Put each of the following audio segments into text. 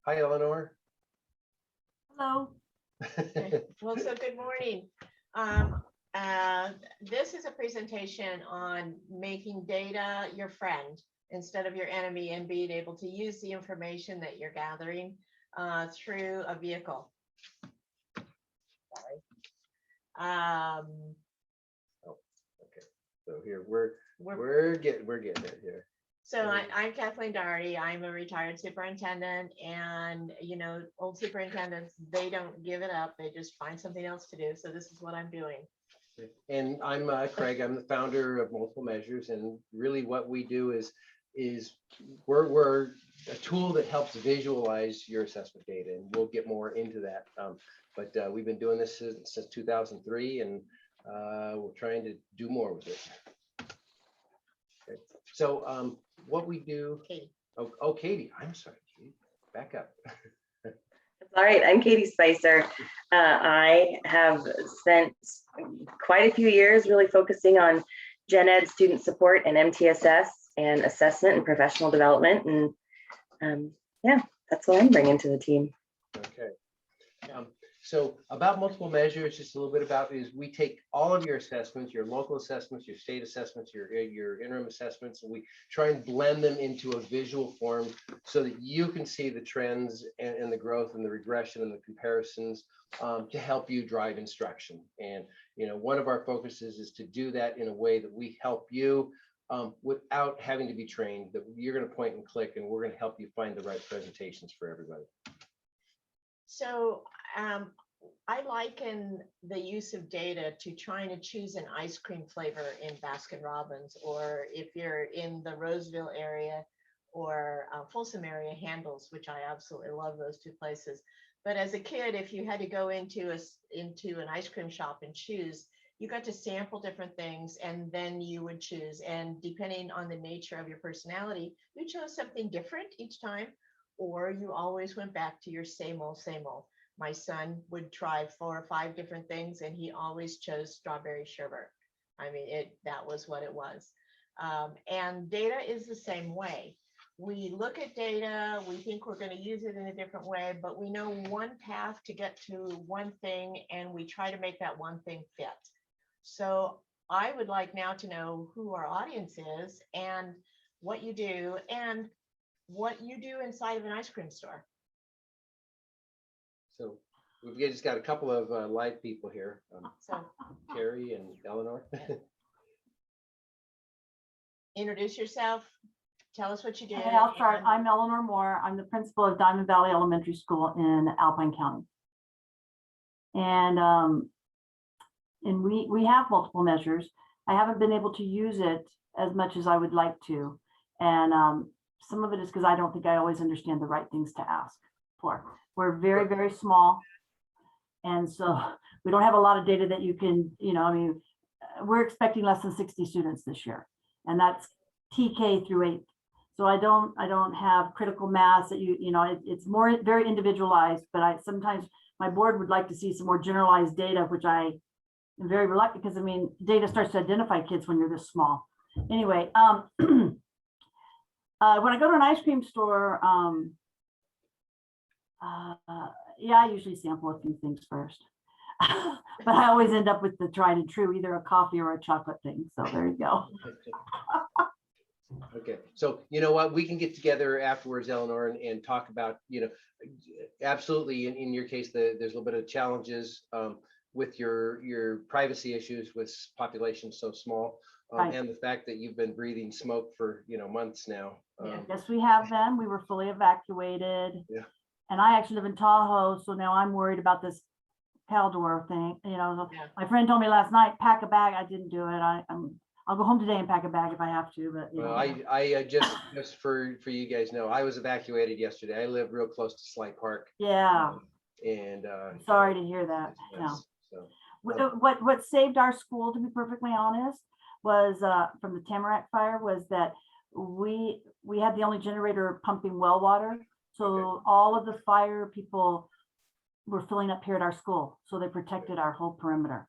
Hi, Eleanor. Hello. Okay. Well, so good morning. This is a presentation on making data your friend instead of your enemy and being able to use the information that you're gathering through a vehicle. Sorry. Oh, okay. So here we're getting it here. So I'm Kathleen Doherty. I'm a retired superintendent, and old superintendents, they don't give it up. They just find something else to do. So this is what I'm doing. And I'm Craig. I'm the founder of Multiple Measures, and really what we do is we're a tool that helps visualize your assessment data, and we'll get more into that. But we've been doing this since 2003, and we're trying to do more with it. Okay. So what we do. Katie. Oh, Katie. I'm sorry, Katie. Back up. All right, I'm Katie Spicer. I have spent quite a few years really focusing on gen ed student support and MTSS and assessment and professional development. And yeah, that's what I'm bringing to the team. Okay. So about Multiple Measures, just a little bit about is we take all of your assessments, your local assessments, your state assessments, your interim assessments, and we try and blend them into a visual form so that you can see the trends and the growth and the regression and the comparisons to help you drive instruction. And one of our focuses is to do that in a way that we help you without having to be trained, that you're going to point and click, and we're going to help you find the right presentations for everybody. So I liken the use of data to trying to choose an ice cream flavor in Baskin Robbins, or if you're in the Roseville area or Folsom area, Handles, which I absolutely love those two places. But as a kid, if you had to go into an ice cream shop and choose, you got to sample different things and then you would choose. And depending on the nature of your personality, you chose something different each time, or you always went back to your same old, same old. My son would try 4 or 5 different things and he always chose strawberry sherbet. I mean, that was what it was. And data is the same way. We look at data, we think we're going to use it in a different way, but we know one path to get to one thing and we try to make that one thing fit. So I would like now to know who our audience is and what you do inside of an ice cream store. So we've just got a couple of live people here, So Carrie and Eleanor. Introduce yourself. Tell us what you do. Okay, I'll start. I'm Eleanor Moore. I'm the principal of Diamond Valley Elementary School in Alpine County. And we have multiple measures. I haven't been able to use it as much as I would like to. And some of it is because I don't think I always understand the right things to ask for. We're very, very small. And so we don't have a lot of data that you can, I mean, we're expecting less than 60 students this year, and that's TK through 8th. So I don't have critical mass that it's more very individualized, but sometimes my board would like to see some more generalized data, which I am very reluctant, because I mean, data starts to identify kids when you're this small. Anyway, when I go to an ice cream store, yeah, I usually sample a few things first, but I always end up with the tried and true, either a coffee or a chocolate thing. So there you go. Okay, so you know what, we can get together afterwards, Eleanor, and talk about, absolutely in your case, there's a little bit of challenges with your privacy issues with population so small, Right. and the fact that you've been breathing smoke for months now. Yes, we have been. We were fully evacuated. Yeah. And I actually live in Tahoe, so now I'm worried about this Caldor thing. My friend told me last night, pack a bag. I didn't do it. I'll go home today and pack a bag if I have to. But Well, I just for you guys know, I was evacuated yesterday. I live real close to Slight Park. Yeah. And Sorry to hear that. yes, No. so. What saved our school, to be perfectly honest, was from the Tamarack fire, was that we had the only generator pumping well water. So Okay. all of the fire people were filling up here at our school. So they protected our whole perimeter.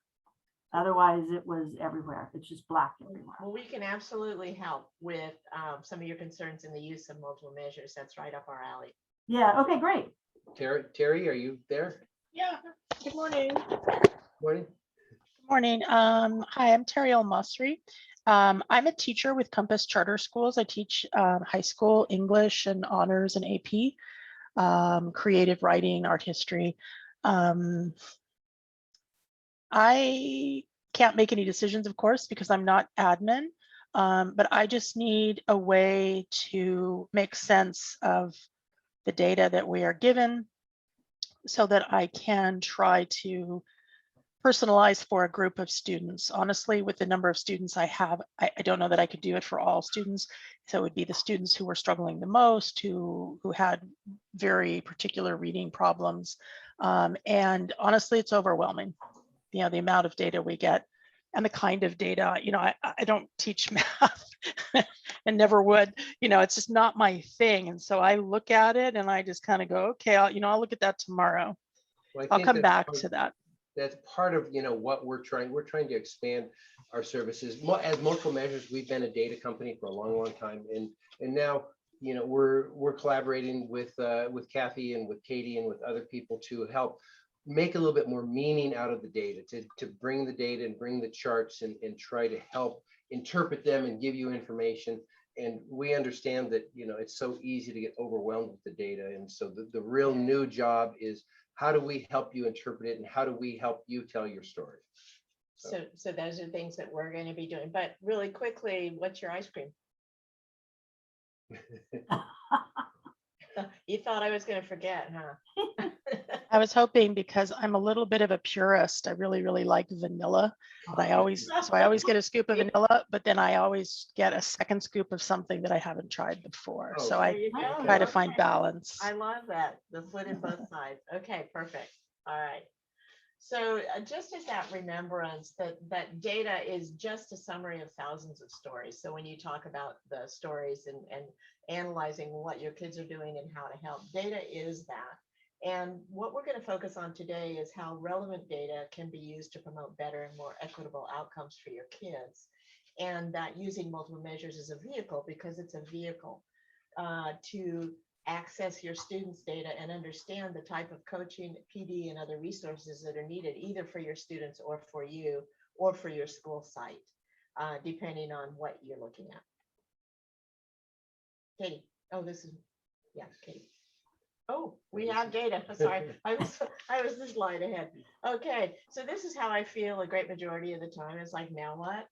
Otherwise, it was everywhere. It's just black everywhere. Well, we can absolutely help with some of your concerns in the use of multiple measures. That's right up our alley. Yeah, okay, great. Terry, are you there? Yeah, good morning. Morning. Good morning. Hi, I'm Terry Masri. I'm a teacher with Compass Charter Schools. I teach high school English and honors and AP, creative writing, art history. I can't make any decisions, of course, because I'm not admin, but I just need a way to make sense of the data that we are given so that I can try to personalize for a group of students. Honestly, with the number of students I have, I don't know that I could do it for all students. So it would be the students who were struggling the most, who had very particular reading problems. And honestly, it's overwhelming, you know, the amount of data we get and the kind of data. You know, I don't teach math and never would, you know, it's just not my thing. And so I look at it and I just kind of go, okay, I'll look at that tomorrow. Well, I I'll think come that's back part- to that. That's part of, you know, what we're trying to expand our services. As multiple measures, we've been a data company for a long time, and now, you know, we're collaborating with Kathy and with Katie and with other people to help make a little bit more meaning out of the data, to bring the data and bring the charts and try to help interpret them and give you information. And we understand that, you know, it's so easy to get overwhelmed with the data. And so the real new job is, how do we help you interpret it, and how do we help you tell your story? So those are things that we're going to be doing. But really quickly, what's your ice cream? You thought I was going to forget, huh? I was hoping, because I'm a little bit of a purist. I really like vanilla. But I always get a scoop of vanilla, but then I always get a second scoop of something that I haven't tried before. Oh, So There I you go. try to find Okay. balance. I love that. The foot in both sides. Okay, perfect. All right. So just as that remembrance that data is just a summary of thousands of stories. So when you talk about the stories and analyzing what your kids are doing and how to help, data is that. And what we're going to focus on today is how relevant data can be used to promote better and more equitable outcomes for your kids. And that using multiple measures is a vehicle, because it's a vehicle to access your students' data and understand the type of coaching, PD, and other resources that are needed, either for your students or for you or for your school site, depending on what you're looking at. Katie, oh, this is, yeah, Katie. Oh, we have data. Sorry, I was this slide ahead. Okay, so this is how I feel a great majority of the time. It's like, now what?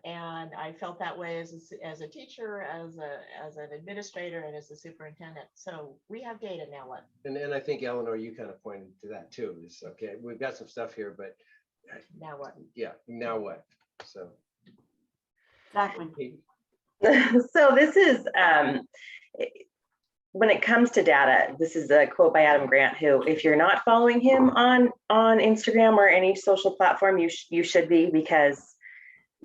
And I felt that way as a teacher, as an administrator, and as a superintendent. So we have data, now what? And I think, Eleanor, you kind of pointed to that too. It's okay, we've got some stuff here, but Now what? yeah, now what? So Exactly. So this is, when it comes to data, this is a quote by Adam Grant, who, if you're not following him on Instagram or any social platform, you should be, because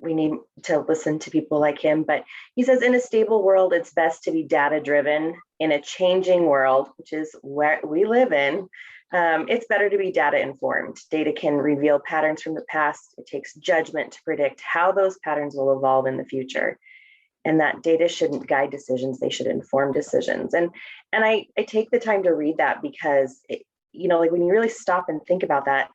we need to listen to people like him. But he says, in a stable world, it's best to be data driven. In a changing world, which is where we live in, it's better to be data informed. Data can reveal patterns from the past. It takes judgment to predict how those patterns will evolve in the future. And that data shouldn't guide decisions, they should inform decisions. And I take the time to read that, because you know, like, when you really stop and think about that,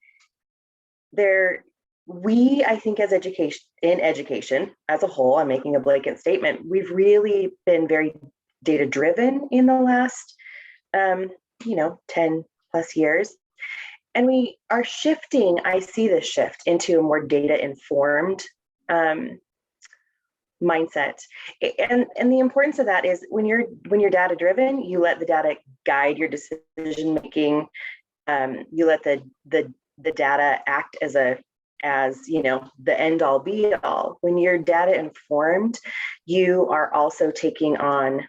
I think as education as a whole, I'm making a blanket statement, we've really been very data driven in the last 10 plus years. And we are shifting, I see this shift into a more data informed mindset. And the importance of that is, when you're data driven, you let the data guide your decision making. You let the data act as the end all be all. When you're data informed, you are also taking on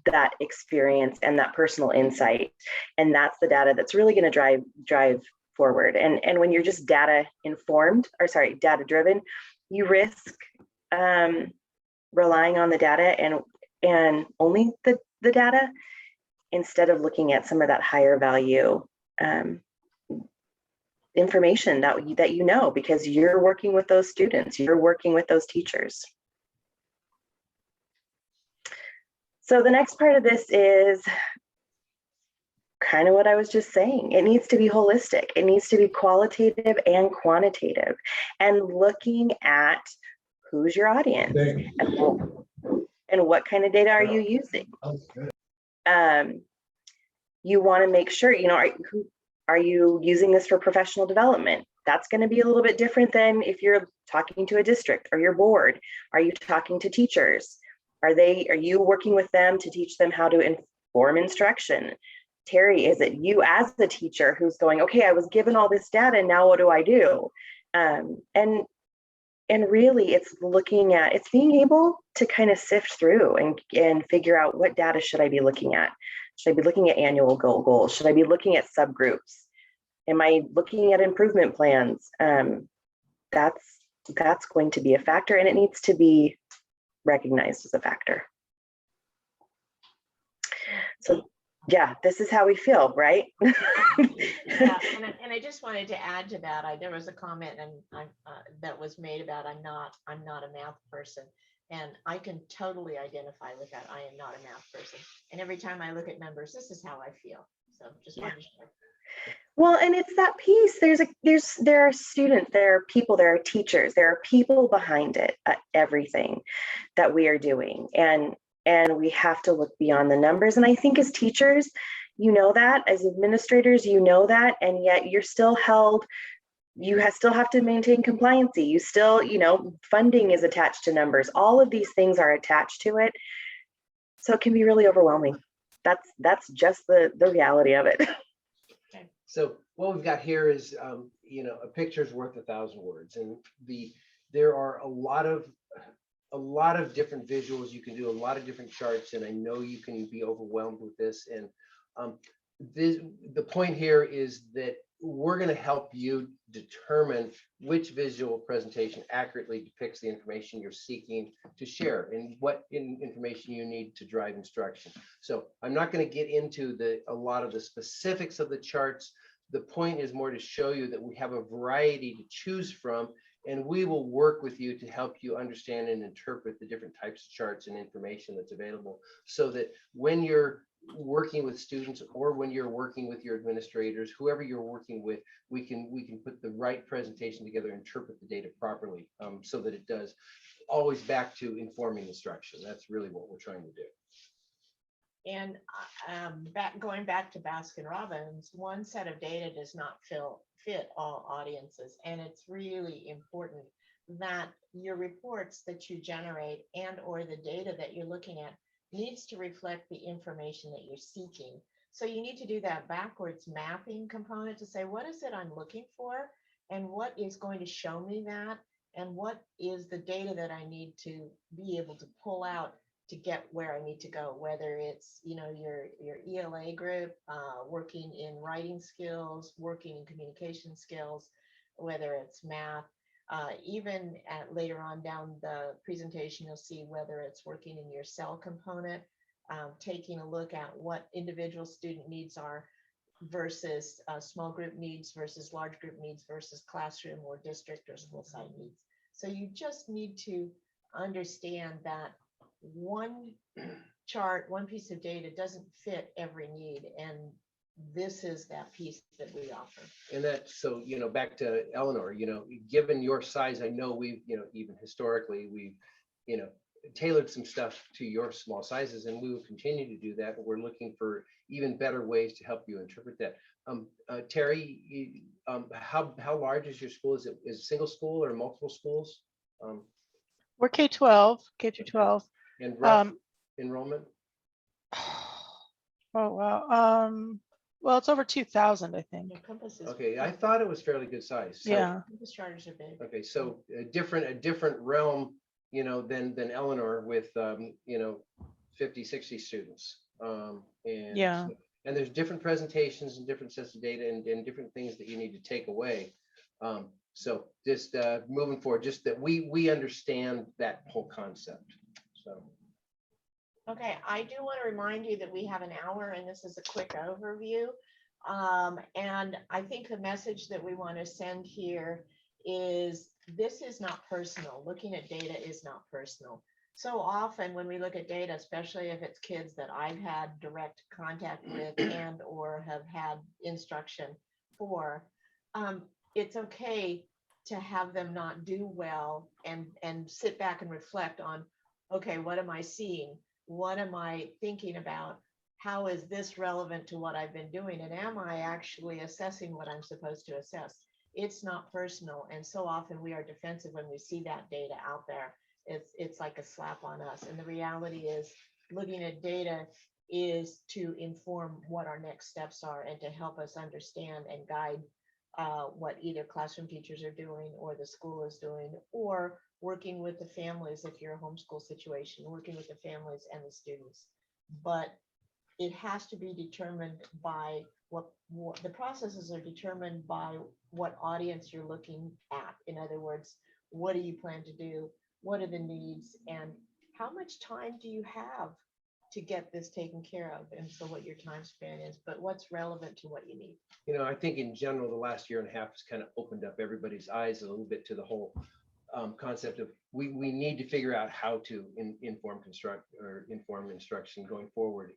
that experience and that personal insight, and that's the data that's really going to drive forward. And when you're just data driven, you risk relying on the data and only the data, instead of looking at some of that higher value information that you know, because you're working with those students, you're working with those teachers. So the next part of this is kind of what I was just saying. It needs to be holistic. It needs to be qualitative and quantitative, and looking at who's your audience and what kind of data are you using. You want to make sure, are you using this for professional development? That's going to be a little bit different than if you're talking to a district or your board. Are you talking to teachers? Are you working with them to teach them how to inform instruction? Terry, is it you as the teacher who's going, okay, I was given all this data, and now what do I do? And really it's being able to kind of sift through and figure out, what data should I be looking at? Should I be looking at annual goals? Should I be looking at subgroups? Am I looking at improvement plans? That's going to be a factor, and it needs to be recognized as a factor. So yeah, this is how we feel, right? Yeah, and I just wanted to add to that. There was a comment that was made about I'm not a math person, and I can totally identify with that. I am not a math person, and every time I look at numbers, this is how I feel. So just wanted to share. Well, and it's that piece. There are students, there are people, there are teachers, there are people behind it, everything that we are doing, and we have to look beyond the numbers. And I think as teachers, that, as administrators, that, and yet you're still held. You still have to maintain compliancy. You still, funding is attached to numbers. All of these things are attached to it, so it can be really overwhelming. That's just the reality of it. So what we've got here is, a picture's worth 1,000 words, and there are a lot of different visuals you can do, a lot of different charts, and I know you can be overwhelmed with this. And the point here is that we're going to help you determine which visual presentation accurately depicts the information you're seeking to share and what information you need to drive instruction. So I'm not going to get into a lot of the specifics of the charts. The point is more to show you that we have a variety to choose from, and we will work with you to help you understand and interpret the different types of charts and information that's available, so that when you're working with students or when you're working with your administrators, whoever you're working with, we can put the right presentation together, interpret the data properly, so that it does always back to informing instruction. That's really what we're trying to do. And going back to Baskin-Robbins, one set of data does not fit all audiences, and it's really important that your reports that you generate and or the data that you're looking at needs to reflect the information that you're seeking. So you need to do that backwards mapping component to say, what is it I'm looking for, and what is going to show me that, and what is the data that I need to be able to pull out to get where I need to go, whether it's your ELA group, working in writing skills, working in communication skills, whether it's math. Even later on down the presentation, you'll see whether it's working in your cell component, taking a look at what individual student needs are versus small group needs versus large group needs versus classroom or district or school site needs. So you just need to understand that one chart, one piece of data doesn't fit every need, and this is that piece that we offer. And so back to Eleanor, given your size, I know we've even historically we've tailored some stuff to your small sizes, and we will continue to do that, but we're looking for even better ways to help you interpret that. Terry, how large is your school? Is it single school or multiple schools? We're K-12, K through 12. And rough enrollment? Oh, wow. Well, it's over 2,000, I think. Okay, I thought it was fairly good size. So, Yeah. Campus charters are big. okay, so a different realm, than Eleanor with 50, 60 students. And Yeah. and there's different presentations and different sets of data and different things that you need to take away. So just moving forward, just that we understand that whole concept. So. Okay, I do want to remind you that we have an hour, and this is a quick overview. And I think the message that we want to send here is this is not personal. Looking at data is not personal. so often when we look at data, especially if it's kids that I've had direct contact with and or have had instruction for, it's okay to have them not do well and sit back and reflect on, okay, what am I seeing? What am I thinking about? How is this relevant to what I've been doing? And am I actually assessing what I'm supposed to assess? It's not personal. And so often we are defensive when we see that data out there. It's like a slap on us. And the reality is looking at data is to inform what our next steps are and to help us understand and guide what either classroom teachers are doing or the school is doing, or working with the families if you're a homeschool situation, working with the families and the students. But it has to be determined by what the processes are determined by what audience you're looking at. In other words, what do you plan to do? What are the needs? And how much time do you have to get this taken care of? And so what your time span is, but what's relevant to what you need. You know, I think in general, the last year and a half has kind of opened up everybody's eyes a little bit to the whole concept of we need to figure out how to inform instruction going forward,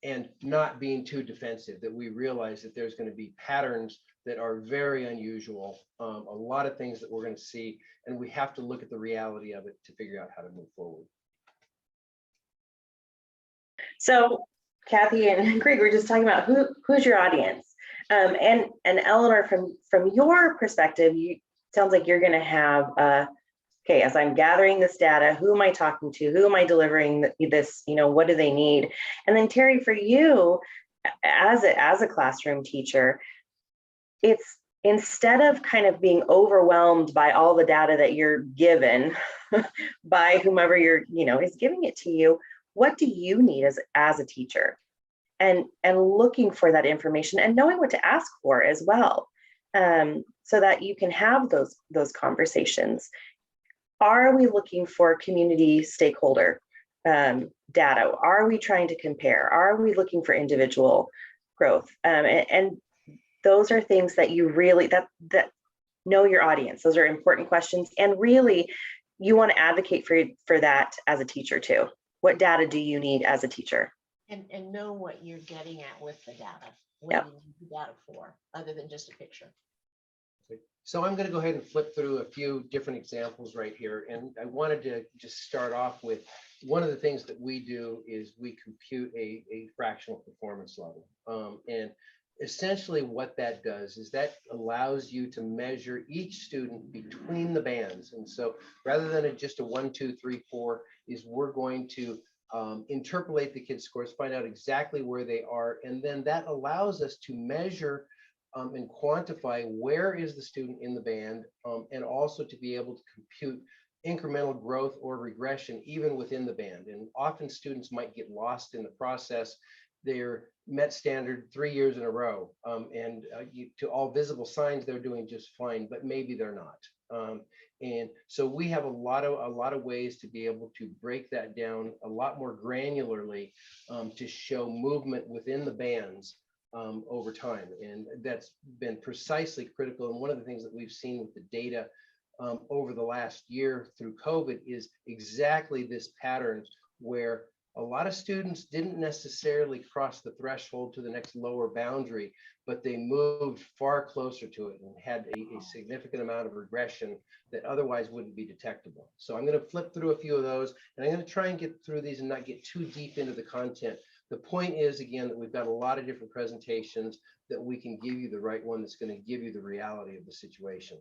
and not being too defensive, that we realize that there's going to be patterns that are very unusual, a lot of things that we're going to see, and we have to look at the reality of it to figure out how to move forward. So Kathy and Greg were just talking about who's your audience, and Eleanor, from your perspective, you sounds like you're going to have okay, as I'm gathering this data, who am I talking to? Who am I delivering this? You know, what do they need? And then Terry, for you, as a classroom teacher, it's instead of kind of being overwhelmed by all the data that you're given by whomever is giving it to you, what do you need as a teacher? And looking for that information and knowing what to ask for as well, so that you can have those conversations. Are we looking for community stakeholder data? Are we trying to compare? Are we looking for individual growth? And those are things that you really that know your audience. Those are important questions, and really you want to advocate for that as a teacher too. What data do you need as a teacher? And know what you're getting at with the data. What Yep. do you need the data for, other than just a picture? So I'm going to go ahead and flip through a few different examples right here. And I wanted to just start off with one of the things that we do is we compute a fractional performance level. And essentially what that does is that allows you to measure each student between the bands. And so rather than just a 1, 2, 3, 4, is we're going to interpolate the kids' scores, find out exactly where they are. And then that allows us to measure and quantify where is the student in the band, and also to be able to compute incremental growth or regression even within the band. And often students might get lost in the process. They're met standard 3 years in a row, and to all visible signs they're doing just fine, but maybe they're not. And so we have a lot of ways to be able to break that down a lot more granularly, to show movement within the bands over time. And that's been precisely critical. And one of the things that we've seen with the data over the last year through COVID is exactly this pattern where a lot of students didn't necessarily cross the threshold to the next lower boundary, but they moved far closer to it and had a significant amount of regression that otherwise wouldn't be detectable. So I'm going to flip through a few of those, and I'm going to try and get through these and not get too deep into the content. The point is, again, that we've got a lot of different presentations that we can give you the right one that's going to give you the reality of the situation.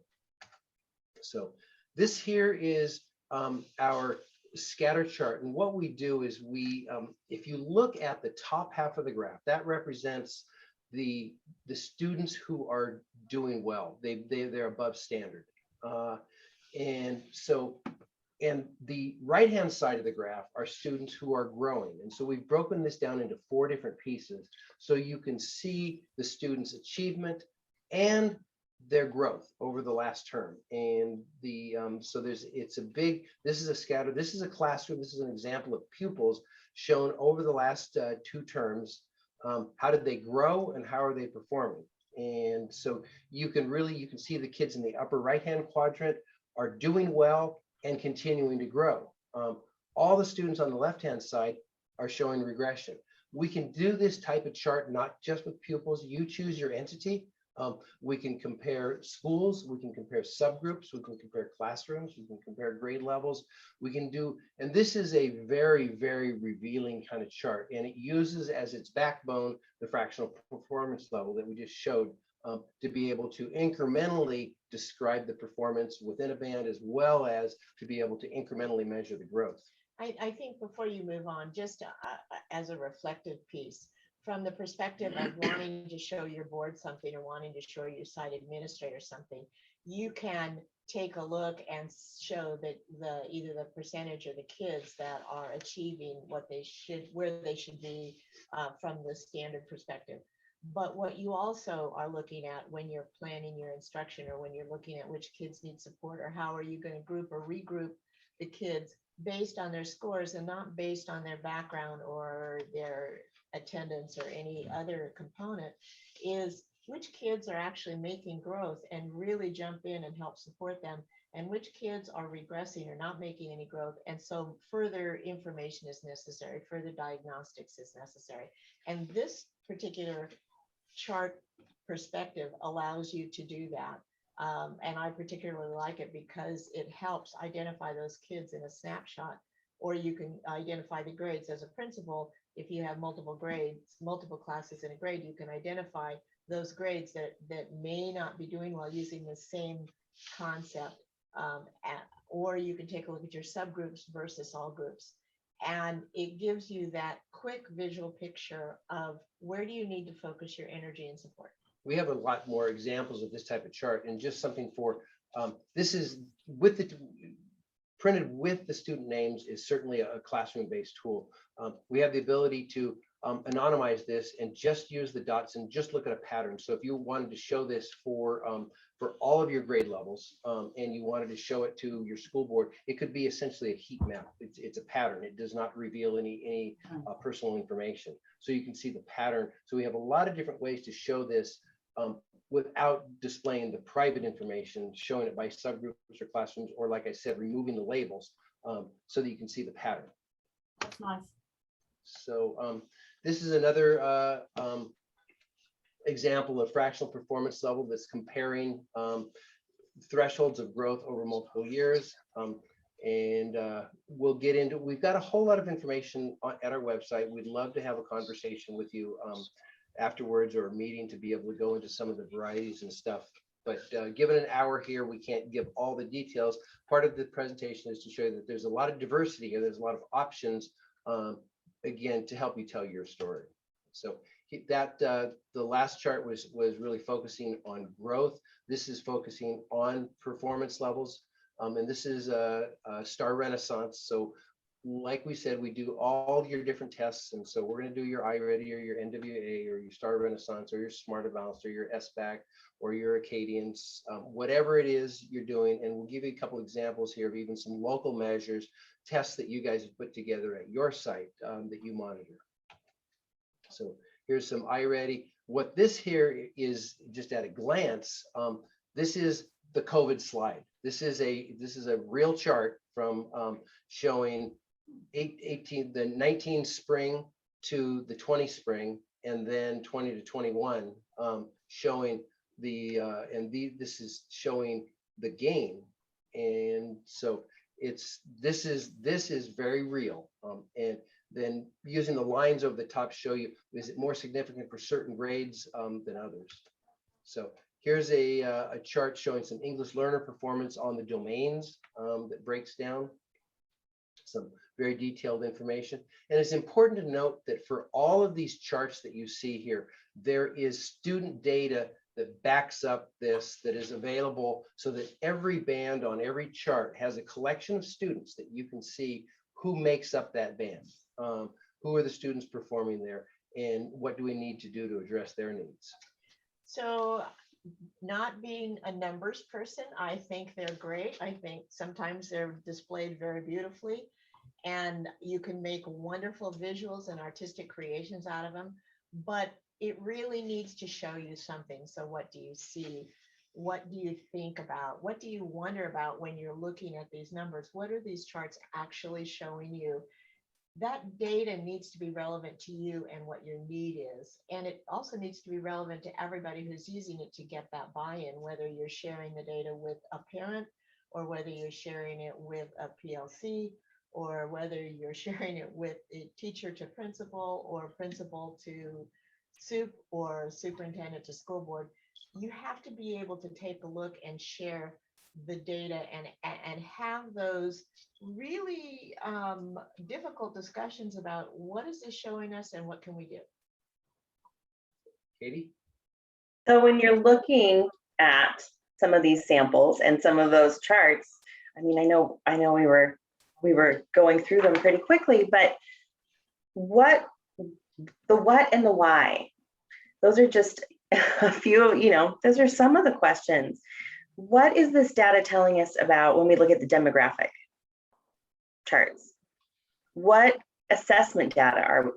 So this here is our scatter chart. And what we do is we, if you look at the top half of the graph, that represents the students who are doing well. They're above standard. And the right-hand side of the graph are students who are growing. And so we've broken this down into 4 different pieces. So you can see the students' achievement and their growth over the last term. And so this is a scatter, this is a classroom, this is an example of pupils shown over the last 2 terms. How did they grow and how are they performing? And so you can see the kids in the upper right-hand quadrant are doing well and continuing to grow. all the students on the left-hand side are showing regression. We can do this type of chart, not just with pupils. You choose your entity. We can compare schools, we can compare subgroups, we can compare classrooms, we can compare grade levels. We can do, and this is a very, very revealing kind of chart, and it uses as its backbone the fractional performance level that we just showed, to be able to incrementally describe the performance within a band, as well as to be able to incrementally measure the growth. I think before you move on, just as a reflective piece, from the perspective of wanting to show your board something or wanting to show your site administrator something, you can take a look and show that either the percentage or the kids that are achieving what they should, where they should be from the standard perspective. But what you also are looking at when you're planning your instruction, or when you're looking at which kids need support, or how are you going to group or regroup the kids based on their scores and not based on their background or their attendance or any other component, is which kids are actually making growth and really jump in and help support them, and which kids are regressing or not making any growth. And so further information is necessary, further diagnostics is necessary. And this particular chart perspective allows you to do that. And I particularly like it because it helps identify those kids in a snapshot, or you can identify the grades as a principal. If you have multiple grades, multiple classes in a grade, you can identify those grades that may not be doing well using the same concept. Or you can take a look at your subgroups versus all groups. And it gives you that quick visual picture of where do you need to focus your energy and support. We have a lot more examples of this type of chart, and just something for, this is with the printed with the student names is certainly a classroom-based tool. We have the ability to anonymize this and just use the dots and just look at a pattern. So if you wanted to show this for all of your grade levels, and you wanted to show it to your school board, it could be essentially a heat map. It's a pattern. It does not reveal any personal information. So you can see the pattern. So we have a lot of different ways to show this without displaying the private information, showing it by subgroups or classrooms, or like I said, removing the labels, so that you can see the pattern. That's nice. So this is another example of fractional performance level that's comparing thresholds of growth over multiple years. And we'll get into, we've got a whole lot of information at our website. We'd love to have a conversation with you afterwards, or a meeting, to be able to go into some of the varieties and stuff. But given an hour here, we can't give all the details. Part of the presentation is to show you that there's a lot of diversity here. There's a lot of options, again, to help you tell your story. So that the last chart was really focusing on growth. This is focusing on performance levels. And this is a STAR Renaissance. So like we said, we do all your different tests. And so we're going to do your iReady or your NWA or your STAR Renaissance or your Smart Advanced or your SBAC or your Acadians, whatever it is you're doing. And we'll give you a couple examples here of even some local measures, tests that you guys have put together at your site that you monitor. So here's some iReady. What this here is, just at a glance, this is the COVID slide. This is a real chart from showing the 19 spring to the 20 spring, and then 20 to 21, showing the this is showing the gain. And so this is very real. And then using the lines over the top show you, is it more significant for certain grades than others? So here's a chart showing some English learner performance on the domains that breaks down some very detailed information. And it's important to note that for all of these charts that you see here, there is student data that backs up this, that is available, so that every band on every chart has a collection of students that you can see who makes up that band. Who are the students performing there, and what do we need to do to address their needs? So, not being a numbers person, I think they're great. I think sometimes they're displayed very beautifully, and you can make wonderful visuals and artistic creations out of them, but it really needs to show you something. So what do you see? what do you think about? What do you wonder about when you're looking at these numbers? What are these charts actually showing you? That data needs to be relevant to you and what your need is. And it also needs to be relevant to everybody who's using it to get that buy-in, whether you're sharing the data with a parent or whether you're sharing it with a PLC or whether you're sharing it with a teacher to principal or principal to soup or superintendent to school board. You have to be able to take a look and share the data and have those really difficult discussions about what is this showing us and what can we do. Katie? So when you're looking at some of these samples and some of those charts, I mean, I know we were going through them pretty quickly, but the what and the why, those are just a few, those are some of the questions. What is this data telling us about when we look at the demographic charts? What assessment data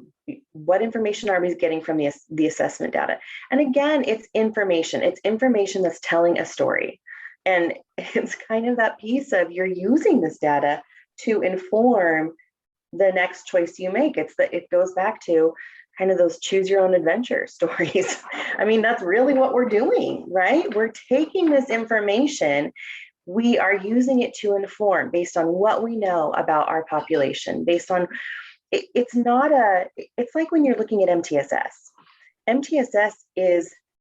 what information are we getting from the assessment data? And again, it's information that's telling a story. And it's kind of that piece of you're using this data to inform the next choice you make. It goes back to kind of those choose your own adventure stories. I mean, that's really what we're doing, right? We're taking this information, we are using it to inform based on what we know about our population, based on, it's like when you're looking at MTSS. MTSS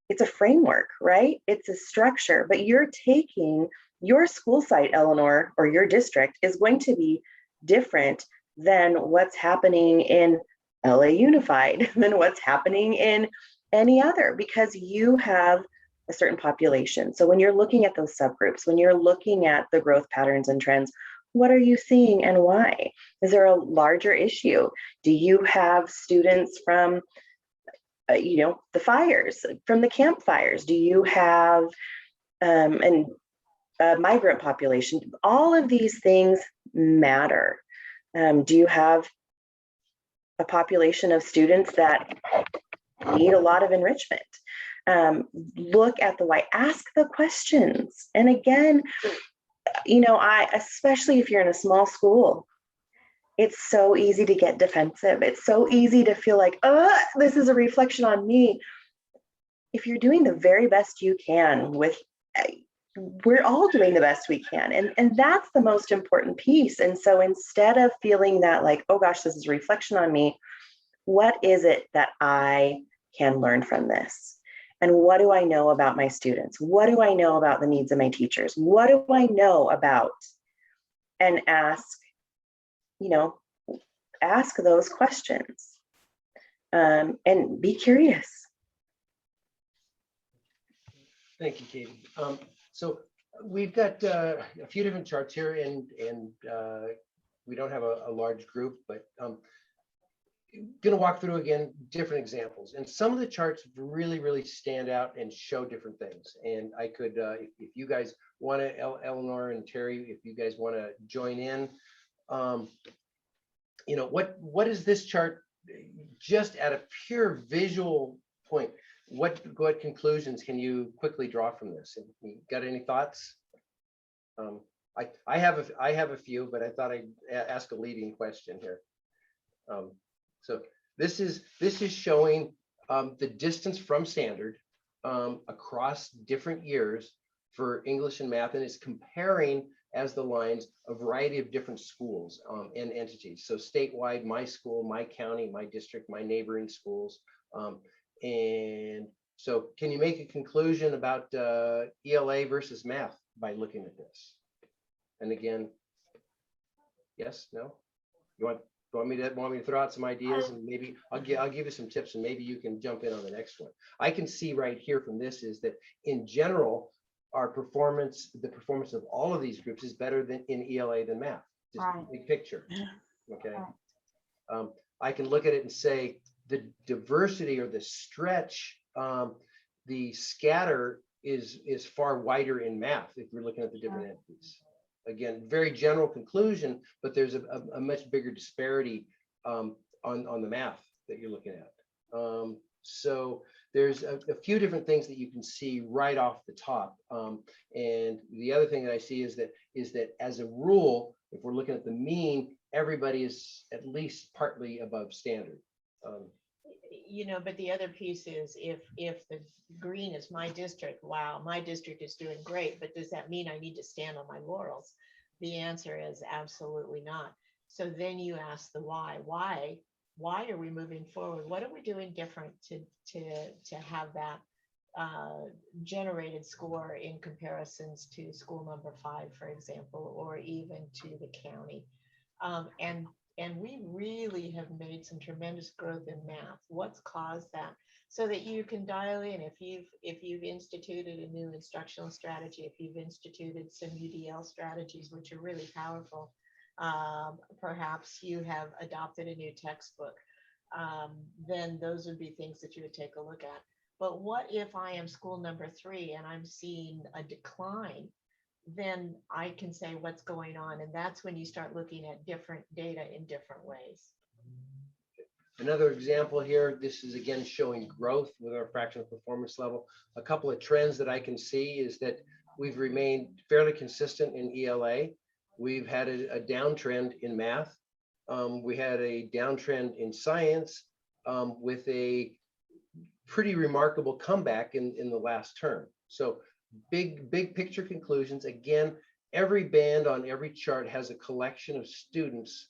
it's a framework, right? It's a structure, but you're taking your school site, Eleanor, or your district is going to be different than what's happening in LA Unified, than what's happening in any other, because you have a certain population. So when you're looking at those subgroups, when you're looking at the growth patterns and trends, what are you seeing and why? Is there a larger issue? Do you have students from, the fires, from the campfires? Do you have a migrant population? All of these things matter. Do you have a population of students that need a lot of enrichment? Look at the why, ask the questions. And again, especially if you're in a small school, it's so easy to get defensive. It's so easy to feel like, this is a reflection on me. If you're doing the very best you can we're all doing the best we can. And that's the most important piece. And so instead of feeling that like, oh gosh, this is a reflection on me, what is it that I can learn from this? And what do I know about my students? What do I know about the needs of my teachers? What do I know about? And ask those questions and be curious. Thank you, Katie. So we've got a few different charts here, and we don't have a large group, but going to walk through again different examples. And some of the charts really, really stand out and show different things. And I could, if you guys want to, Eleanor and Terry, if you guys want to join in, what is this chart just at a pure visual point? What conclusions can you quickly draw from this? You got any thoughts? I have a few, but I thought I'd ask a leading question here. So this is showing the distance from standard across different years for English and math, and it's comparing as the lines a variety of different schools and entities. So statewide, my school, my county, my district, my neighboring schools. And so can you make a conclusion about ELA versus math by looking at this? And again, yes, no? You want me to throw out some ideas, and maybe I'll give you some tips, and maybe you can jump in on the next one. I can see right here from this is that in general, the performance of all of these groups is better than in ELA than math. Just Right. big picture. Okay. Right. I can look at it and say the diversity or the stretch, the scatter is far wider in math if we're looking at the different entities. Again, very general conclusion, but there's a much bigger disparity on the math that you're looking at. So there's a few different things that you can see right off the top. And the other thing that I see is that as a rule, if we're looking at the mean, everybody is at least partly above standard. You know, but the other piece is if the green is my district, wow, my district is doing great, but does that mean I need to stand on my laurels? The answer is absolutely not. So then you ask the why. Why are we moving forward? What are we doing different to have that generated score in comparisons to school number 5, for example, or even to the county? And we really have made some tremendous growth in math. What's caused that? So that you can dial in if you've instituted a new instructional strategy, if you've instituted some UDL strategies, which are really powerful. Perhaps you have adopted a new textbook, then those would be things that you would take a look at. But what if I am school number 3 and I'm seeing a decline? Then I can say what's going on. And that's when you start looking at different data in different ways. Another example here, this is again showing growth with our fractional performance level. A couple of trends that I can see is that we've remained fairly consistent in ELA. We've had a downtrend in math. We had a downtrend in science with a pretty remarkable comeback in the last term. So big picture conclusions. Again, every band on every chart has a collection of students,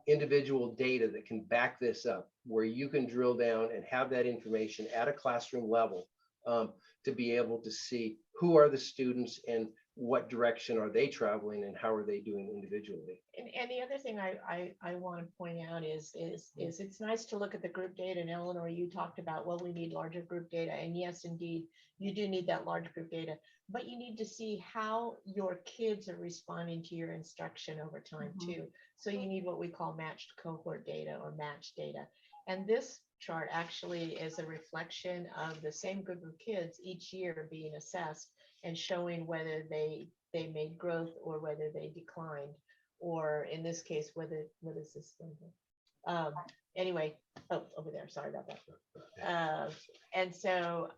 individual data that can back this up, where you can drill down and have that information at a classroom level to be able to see who are the students and what direction are they traveling and how are they doing individually. And the other thing I want to point out is it's nice to look at the group data. And Eleanor, you talked about, well, we need larger group data. And yes, indeed, you do need that large group data, but you need to see how your kids are responding to your instruction over time too. So you need what we call matched cohort data or matched data. And this chart actually is a reflection of the same group of kids each year being assessed and showing whether they made growth or whether they declined, or in this case, what is this thing? Anyway, oh, over there, sorry about that. And so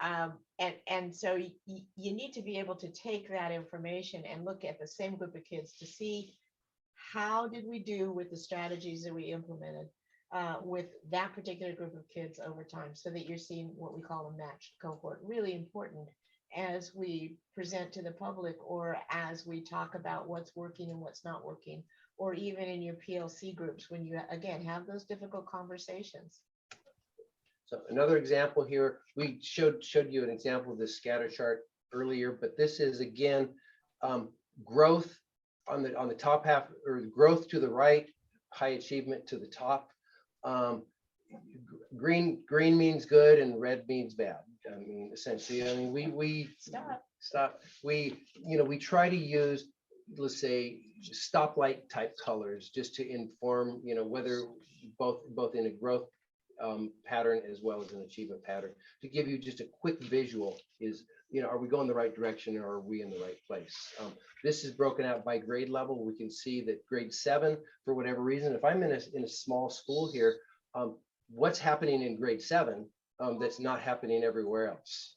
you need to be able to take that information and look at the same group of kids to see how did we do with the strategies that we implemented with that particular group of kids over time, so that you're seeing what we call a matched cohort. Really important as we present to the public, or as we talk about what's working and what's not working, or even in your PLC groups when you again have those difficult conversations. So another example here, we showed you an example of this scatter chart earlier, but this is again growth on the top half, or growth to the right, high achievement to the top. Green means good and red means bad. I mean, essentially, I mean, we stop. We try to use, let's say, stoplight type colors just to inform, whether both in a growth pattern as well as an achievement pattern, to give you just a quick visual is, are we going the right direction, or are we in the right place? This is broken out by grade level. We can see that grade 7, for whatever reason, if I'm in a small school here, what's happening in grade 7 that's not happening everywhere else?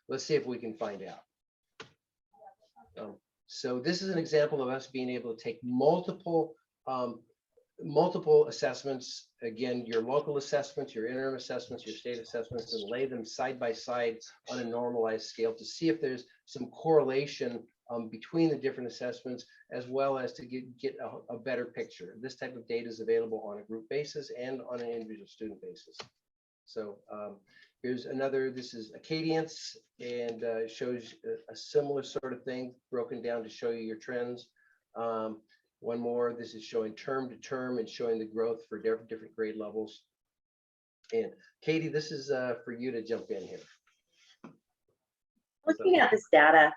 Let's see if we can find out. So this is an example of us being able to take multiple assessments, again, your local assessments, your interim assessments, your state assessments, and lay them side by side on a normalized scale to see if there's some correlation between the different assessments, as well as to get a better picture. This type of data is available on a group basis and on an individual student basis. So here's another, this is Acadience, and shows a similar sort of thing broken down to show you your trends. One more, this is showing term to term and showing the growth for different grade levels. And Katie, this is for you to jump in here. Looking at this data,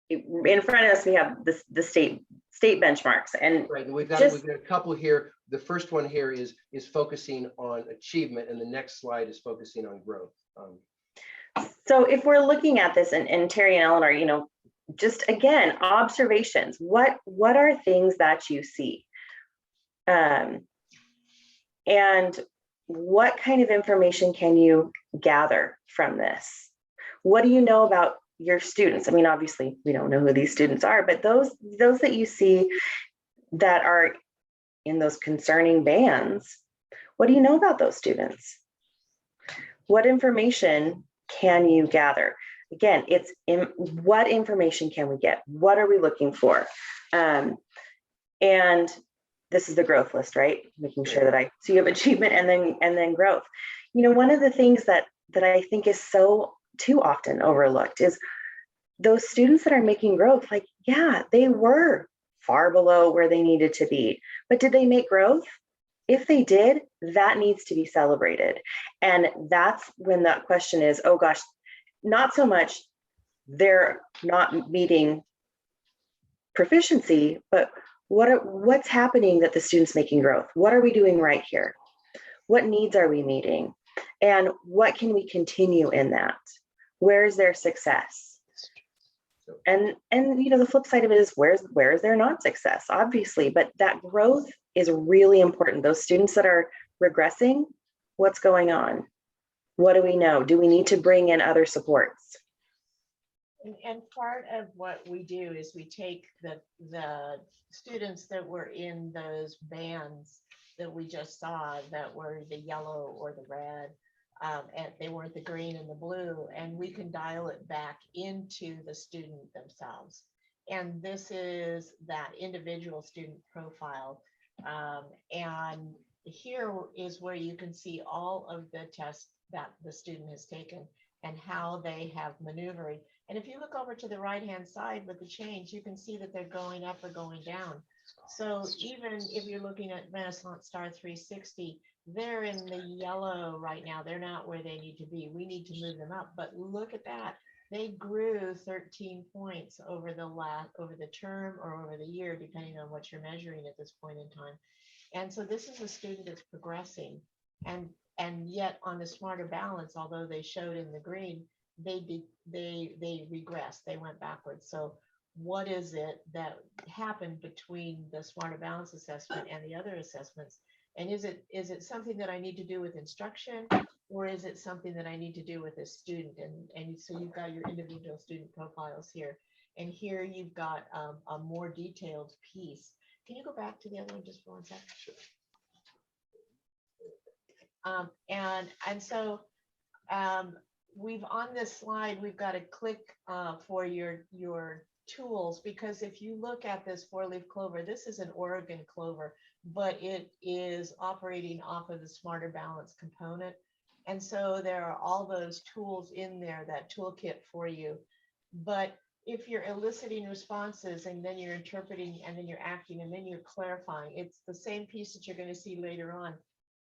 in front of us, we have the state benchmarks, and right, and we've got a couple here. The first one here is focusing on achievement, and the next slide is focusing on growth. So if we're looking at this, and Terry and Eleanor, just again, observations. What are things that you see? And what kind of information can you gather from this? What do you know about your students? I mean, obviously we don't know who these students are, but those that you see that are in those concerning bands, what do you know about those students? What information can you gather? Again, it's what information can we get? What are we looking for? And this is the growth list, right? Making sure that so you have achievement and then growth. You know, one of the things that I think is so too often overlooked is those students that are making growth. Like, yeah, they were far below where they needed to be, but did they make growth? If they did, that needs to be celebrated. And that's when that question is, oh gosh, not so much they're not meeting proficiency, but what's happening that the student's making growth? What are we doing right here? What needs are we meeting? And what can we continue in that? Where's their success? And you know, the flip side of it is where is their non-success, obviously, but that growth is really important. Those students that are regressing, what's going on? What do we know? Do we need to bring in other supports? And part of what we do is we take the students that were in those bands that we just saw, that were the yellow or the red, and they weren't the green and the blue, and we can dial it back into the student themselves. And this is that individual student profile. And here is where you can see all of the tests that the student has taken and how they have maneuvered. And if you look over to the right-hand side with the change, you can see that they're going up or going down. So even if you're looking at Renaissance Star 360, they're in the yellow right now. They're not where they need to be. We need to move them up. But look at that. They grew 13 points over the term or over the year, depending on what you're measuring at this point in time. And so this is a student that's progressing. And yet on the Smarter Balance, although they showed in the green, they regressed, they went backwards. So what is it that happened between the Smarter Balance assessment and the other assessments? And is it something that I need to do with instruction, or is it something that I need to do with a student? And so you've got your individual student profiles here. And here you've got a more detailed piece. Can you go back to the other one just for 1 second? Sure. And so we've on this slide, we've got a click for your tools, because if you look at this 4-leaf clover, this is an Oregon clover, but it is operating off of the Smarter Balance component. And so there are all those tools in there, that toolkit for you. But if you're eliciting responses and then you're interpreting and then you're acting and then you're clarifying, it's the same piece that you're going to see later on.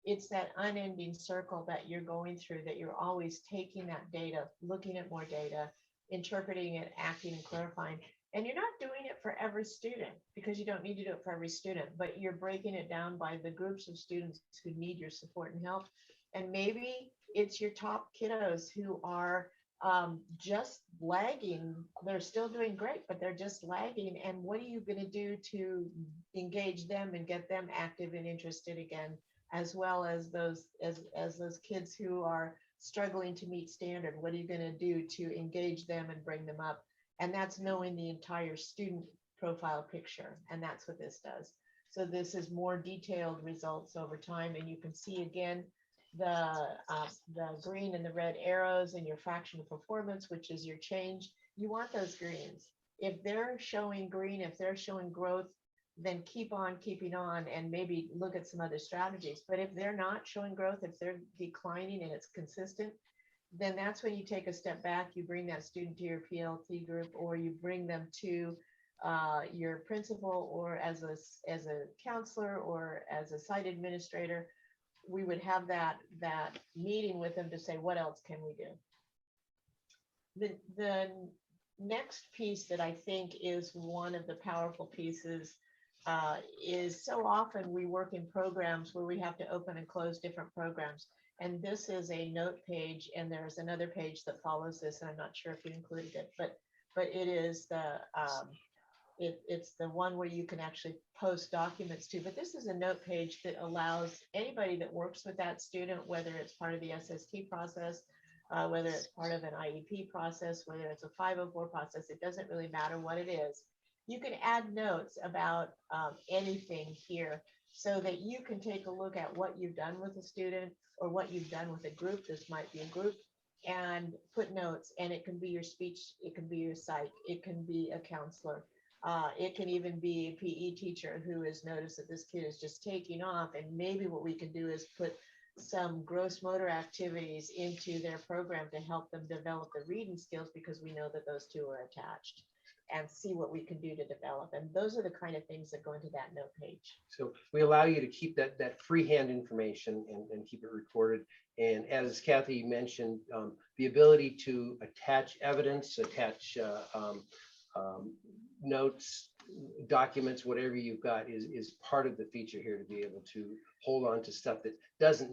It's that unending circle that you're going through, that you're always taking that data, looking at more data, interpreting it, acting and clarifying. And you're not doing it for every student, because you don't need to do it for every student, but you're breaking it down by the groups of students who need your support and help. And maybe it's your top kiddos who are just lagging. They're still doing great, but they're just lagging. And what are you going to do to engage them and get them active and interested again, as well as those those kids who are struggling to meet standard? What are you going to do to engage them and bring them up? And that's knowing the entire student profile picture. And that's what this does. So this is more detailed results over time. And you can see again the green and the red arrows and your fractional performance, which is your change. You want those greens. If they're showing green, if they're showing growth, then keep on keeping on and maybe look at some other strategies. But if they're not showing growth, if they're declining and it's consistent, then that's when you take a step back. You bring that student to your PLT group, or you bring them to your principal, or as a counselor, or as a site administrator. We would have that meeting with them to say, what else can we do? The next piece that I think is one of the powerful pieces is, so often we work in programs where we have to open and close different programs. And this is a note page, and there's another page that follows this, and I'm not sure if you included it, but it is it's the one where you can actually post documents to, but this is a note page that allows anybody that works with that student, whether it's part of the SST process, whether it's part of an IEP process, whether it's a 504 process, it doesn't really matter what it is. You can add notes about anything here so that you can take a look at what you've done with a student or what you've done with a group. This might be a group, and put notes, and it can be your speech, it can be your psych, it can be a counselor. It can even be a PE teacher who has noticed that this kid is just taking off, and maybe what we can do is put some gross motor activities into their program to help them develop the reading skills, because we know that those two are attached, and see what we can do to develop. And those are the kind of things that go into that note page. So we allow you to keep that freehand information and keep it recorded. And as Kathy mentioned, the ability to attach evidence, attach notes, documents, whatever you've got is part of the feature here, to be able to hold on to stuff that doesn't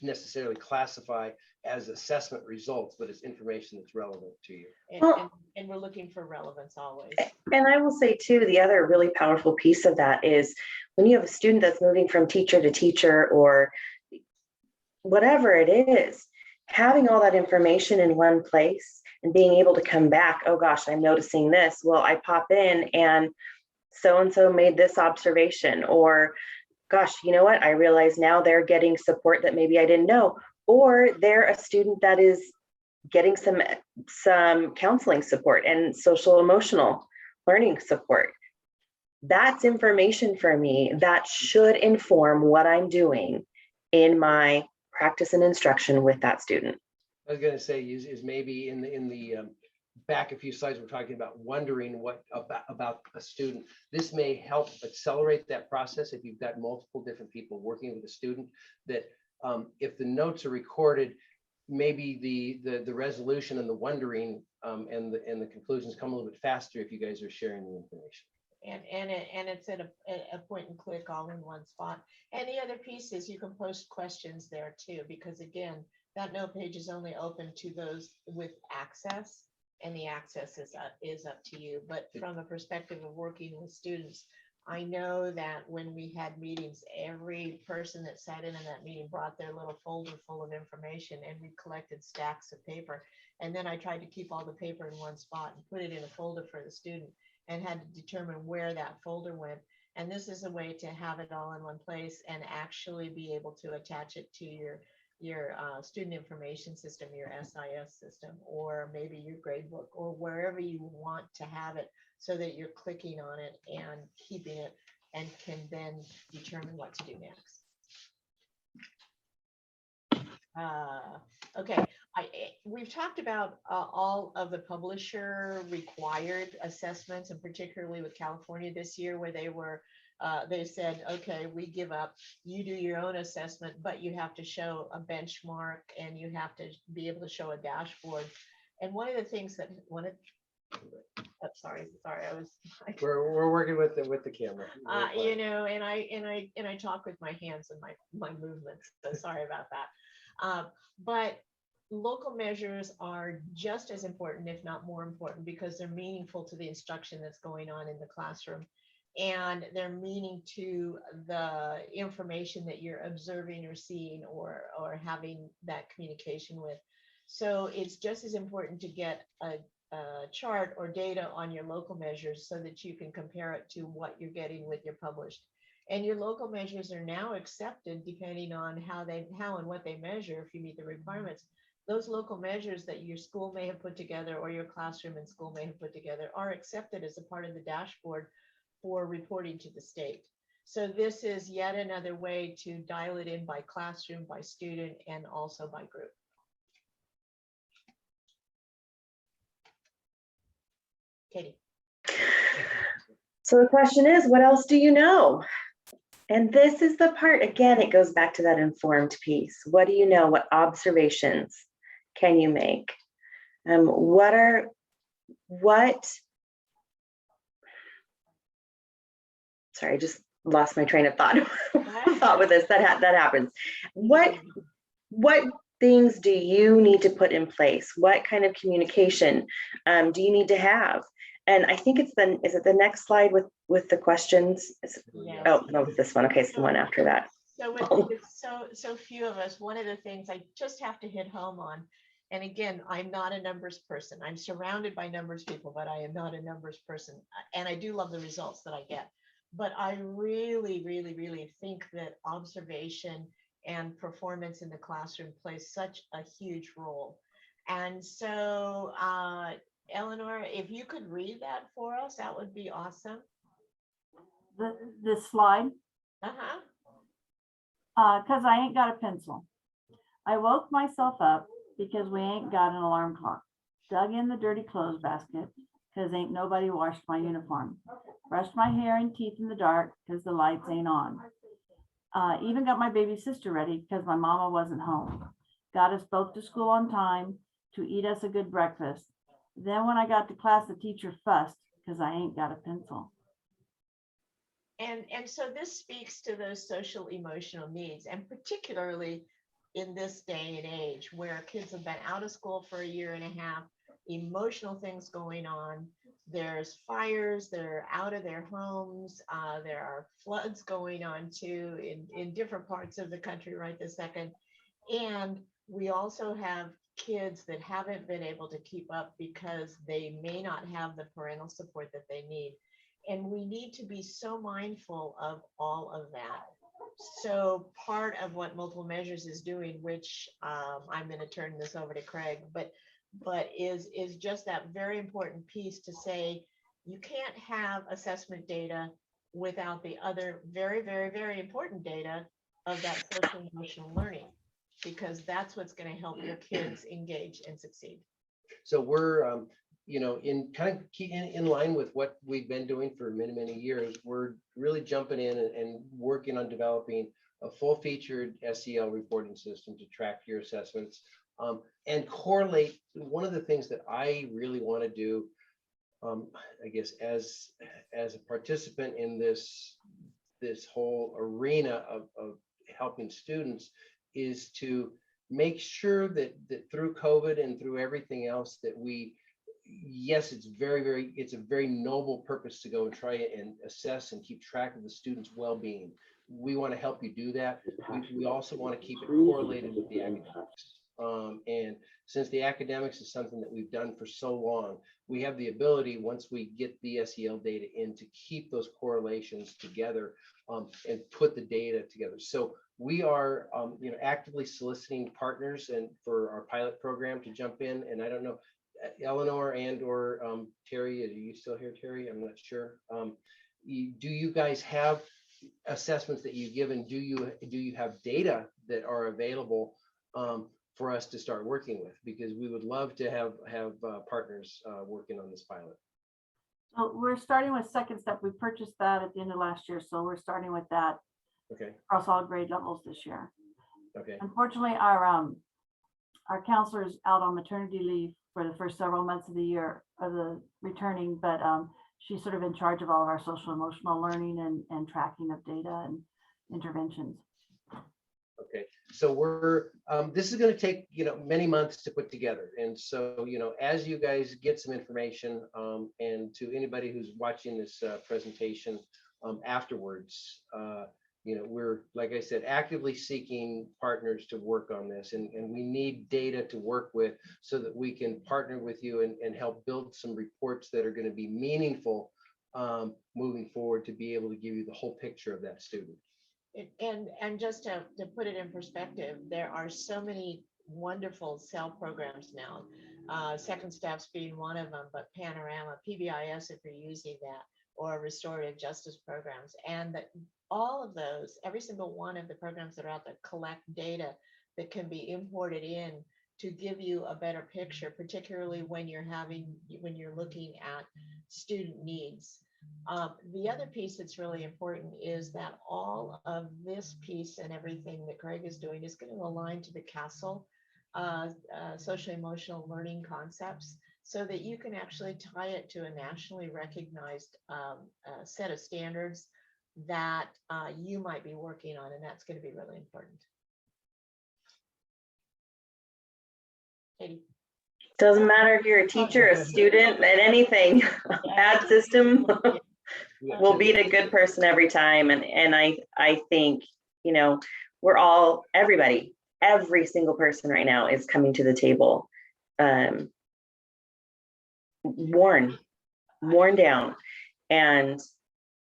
necessarily classify as assessment results, but it's information that's relevant to you. And we're looking for relevance always. And I will say too, the other really powerful piece of that is when you have a student that's moving from teacher to teacher or whatever it is, having all that information in one place and being able to come back, oh gosh, I'm noticing this. Well, I pop in and so-and-so made this observation, or gosh, you know what? I realize now they're getting support that maybe I didn't know, or they're a student that is getting some counseling support and social emotional learning support. That's information for me that should inform what I'm doing in my practice and instruction with that student. I was going to say is maybe in the back a few slides, we're talking about wondering what about a student. This may help accelerate that process if you've got multiple different people working with a student, that if the notes are recorded, maybe the resolution and the wondering and the conclusions come a little bit faster if you guys are sharing the information. And it's at a point and click all in one spot. And the other piece is you can post questions there too, because again, that note page is only open to those with access, and the access is up to you. But from a perspective of working with students, I know that when we had meetings, every person that sat in that meeting brought their little folder full of information, and we collected stacks of paper. And then I tried to keep all the paper in one spot and put it in a folder for the student, and had to determine where that folder went. And this is a way to have it all in one place and actually be able to attach it to your student information system, your SIS system, or maybe your gradebook, or wherever you want to have it, so that you're clicking on it and keeping it, and can then determine what to do next. Okay, we've talked about all of the publisher required assessments, and particularly with California this year, where they said, okay, we give up, you do your own assessment, but you have to show a benchmark and you have to be able to show a dashboard. And one of the things that sorry, I was We're working with the camera. you know, and I talk with my hands and my movements, so sorry about that. But local measures are just as important, if not more important, because they're meaningful to the instruction that's going on in the classroom, and they're meaning to the information that you're observing or seeing or having that communication with. So it's just as important to get a chart or data on your local measures so that you can compare it to what you're getting with your published. And your local measures are now accepted depending on how and what they measure. If you meet the requirements, those local measures that your school may have put together, or your classroom and school may have put together, are accepted as a part of the dashboard for reporting to the state. So this is yet another way to dial it in by classroom, by student, and also by group. Katie. So the question is, what else do you know? And this is the part, again, it goes back to that informed piece. What do you know? What observations can you make? Sorry, I just lost my train of thought with this. That happens. What things do you need to put in place? What kind of communication do you need to have? And I think it's then, is it the next slide with the questions? Yeah. Oh, no, it's this one. Okay, it's the one after that. So with so few of us, one of the things I just have to hit home on, and again, I'm not a numbers person. I'm surrounded by numbers people, but I am not a numbers person. And I do love the results that I get. But I really, really, really think that observation and performance in the classroom plays such a huge role. And so, Eleanor, if you could read that for us, that would be awesome. This slide, Uh-huh. because I ain't got a pencil. I woke myself up because we ain't got an alarm clock. Dug in the dirty clothes basket because ain't nobody washed my uniform. Brushed my hair and teeth in the dark because the lights ain't on. Even got my baby sister ready because my mama wasn't home. Got us both to school on time to eat us a good breakfast. Then when I got to class, the teacher fussed because I ain't got a pencil. And so this speaks to those social emotional needs, and particularly in this day and age where kids have been out of school for a year and a half, emotional things going on. There's fires, they're out of their homes. There are floods going on too in different parts of the country right this second. And we also have kids that haven't been able to keep up because they may not have the parental support that they need. And we need to be so mindful of all of that. So part of what multiple measures is doing, which I'm going to turn this over to Craig, but is just that very important piece to say you can't have assessment data without the other very, very, very important data of that social emotional learning, because that's what's going to help your kids engage and succeed. So we're, in kind of in line with what we've been doing for many, many years. We're really jumping in and working on developing a full-featured SEL reporting system to track your assessments and correlate. One of the things that I really want to do, I guess, as a participant in this whole arena of helping students, is to make sure that through COVID and through everything else that we, yes, it's a very noble purpose to go and try and assess and keep track of the students' well-being. We want to help you do that. We also want to keep it correlated with the academics. And since the academics is something that we've done for so long, we have the ability, once we get the SEL data in, to keep those correlations together and put the data together. So we are, actively soliciting partners and for our pilot program to jump in. And I don't know, Eleanor and or Terry, are you still here, Terry? I'm not sure. Do you guys have assessments that you give, and do you have data that are available for us to start working with? Because we would love to have partners working on this pilot. So we're starting with Second Step. We purchased that at the end of last year. So we're starting with that Okay. across all grade levels this year. Okay. Unfortunately, our counselor is out on maternity leave for the first several months of the year of the returning, but she's sort of in charge of all of our social emotional learning and tracking of data and interventions. Okay, so we're this is going to take many months to put together, and so as you guys get some information, and to anybody who's watching this presentation afterwards, we're, like I said, actively seeking partners to work on this, and we need data to work with so that we can partner with you and help build some reports that are going to be meaningful moving forward, to be able to give you the whole picture of that student. And just to put it in perspective, there are so many wonderful SEL programs now. Second Steps being one of them, but Panorama, PBIS if you're using that, or restorative justice programs, and that all of those, every single one of the programs that are out there collect data that can be imported in to give you a better picture, particularly when you're looking at student needs. The other piece that's really important is that all of this piece and everything that Craig is doing is going to align to the CASEL social emotional learning concepts, so that you can actually tie it to a nationally recognized set of standards that you might be working on, and that's going to be really important. Katie. Doesn't matter if you're a teacher, a student, at anything. A bad system will beat a good person every time. And I think, you know, we're all, everybody, every single person right now is coming to the table, worn down. And